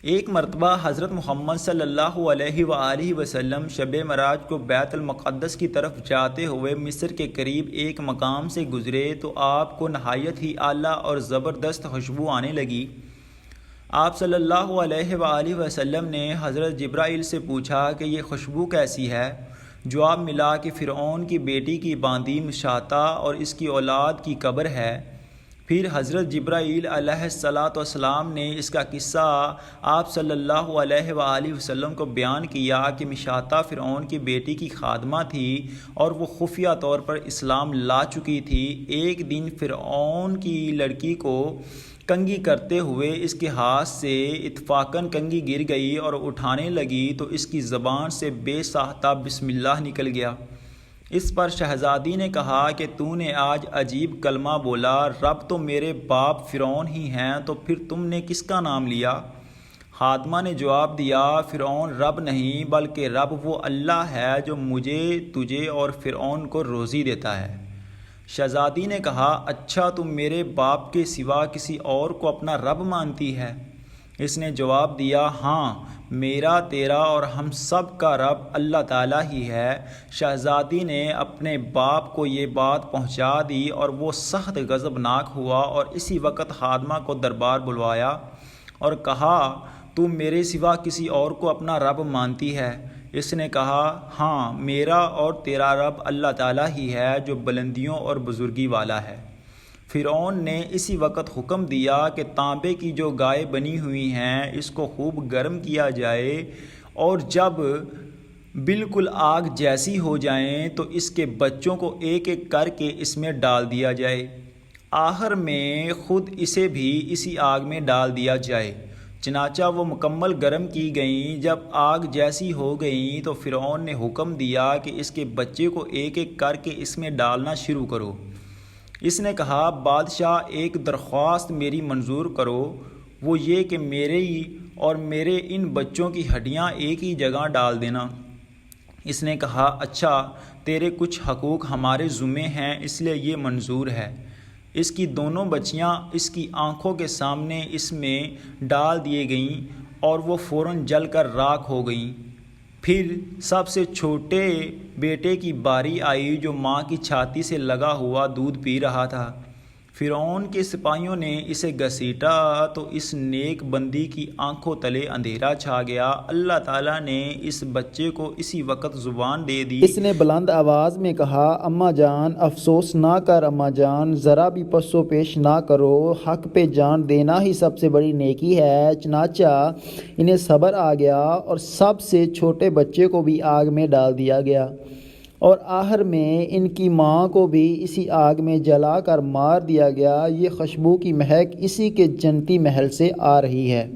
ایک مرتبہ حضرت محمد صلی اللہ علیہ وآلہ وسلم شب معراج کو بیت المقدس کی طرف جاتے ہوئے مصر کے قریب ایک مقام سے گزرے تو آپ کو نہایت ہی اعلیٰ اور زبردست خوشبو آنے لگی۔ آپ صلی اللہ علیہ وآلہ وسلم نے حضرت جبرائیل سے پوچھا کہ یہ خوشبو کیسی ہے؟ جواب ملا کہ فرعون کی بیٹی کی باندی مشاطہ اور اس کی اولاد کی قبر ہے۔ پھر حضرت جبرائیل علیہ السلام نے اس کا قصہ آپ صلی اللہ علیہ وآلہ وسلم کو بیان کیا کہ مشاطہ فرعون کی بیٹی کی خادمہ تھی اور وہ خفیہ طور پر اسلام لا چکی تھی۔ ایک دن فرعون کی لڑکی کو کنگھی کرتے ہوئے اس کے ہاتھ سے اتفاقاً کنگھی گر گئی اور اٹھانے لگی تو اس کی زبان سے بے ساختہ بسم اللہ نکل گیا۔ اس پر شہزادی نے کہا کہ تو نے آج عجیب کلمہ بولا، رب تو میرے باپ فرعون ہی ہیں، تو پھر تم نے کس کا نام لیا؟ خادمہ نے جواب دیا، فرعون رب نہیں بلکہ رب وہ اللہ ہے جو مجھے، تجھے اور فرعون کو روزی دیتا ہے۔ شہزادی نے کہا، اچھا تم میرے باپ کے سوا کسی اور کو اپنا رب مانتی ہے؟ اس نے جواب دیا، ہاں، میرا، تیرا اور ہم سب کا رب اللہ تعالیٰ ہی ہے۔ شہزادی نے اپنے باپ کو یہ بات پہنچا دی اور وہ سخت غضبناک ہوا اور اسی وقت خادمہ کو دربار بلوایا اور کہا، تو میرے سوا کسی اور کو اپنا رب مانتی ہے؟ اس نے کہا، ہاں، میرا اور تیرا رب اللہ تعالیٰ ہی ہے جو بلندیوں اور بزرگی والا ہے۔ فرعون نے اسی وقت حکم دیا کہ تانبے کی جو گائے بنی ہوئی ہیں اس کو خوب گرم کیا جائے اور جب بالکل آگ جیسی ہو جائیں تو اس کے بچوں کو ایک ایک کر کے اس میں ڈال دیا جائے، آخر میں خود اسے بھی اسی آگ میں ڈال دیا جائے۔ چنانچہ وہ مکمل گرم کی گئیں۔ جب آگ جیسی ہو گئیں تو فرعون نے حکم دیا کہ اس کے بچے کو ایک ایک کر کے اس میں ڈالنا شروع کرو۔ اس نے کہا، بادشاہ ایک درخواست میری منظور کرو، وہ یہ کہ میرے اور میرے ان بچوں کی ہڈیاں ایک ہی جگہ ڈال دینا۔ اس نے کہا، اچھا، تیرے کچھ حقوق ہمارے ذمے ہیں اس لیے یہ منظور ہے۔ اس کی دونوں بچیاں اس کی آنکھوں کے سامنے اس میں ڈال دیے گئیں اور وہ فوراً جل کر راکھ ہو گئیں۔ پھر سب سے چھوٹے بیٹے کی باری آئی جو ماں کی چھاتی سے لگا ہوا دودھ پی رہا تھا۔ فرعون کے سپاہیوں نے اسے گھسیٹا تو اس نیک بندی کی آنکھوں تلے اندھیرا چھا گیا۔ اللہ تعالیٰ نے اس بچے کو اسی وقت زبان دے دی۔ اس نے بلند آواز میں کہا، اماں جان، افسوس نہ کر اماں جان، ذرا بھی پس و پیش نہ کرو، حق پہ جان دینا ہی سب سے بڑی نیکی ہے۔ چنانچہ انہیں صبر آ گیا اور سب سے چھوٹے بچے کو بھی آگ میں ڈال دیا گیا اور آخر میں ان کی ماں کو بھی اسی آگ میں جلا کر مار دیا گیا۔ یہ خوشبو کی مہک اسی کے جنتی محل سے آ رہی ہے۔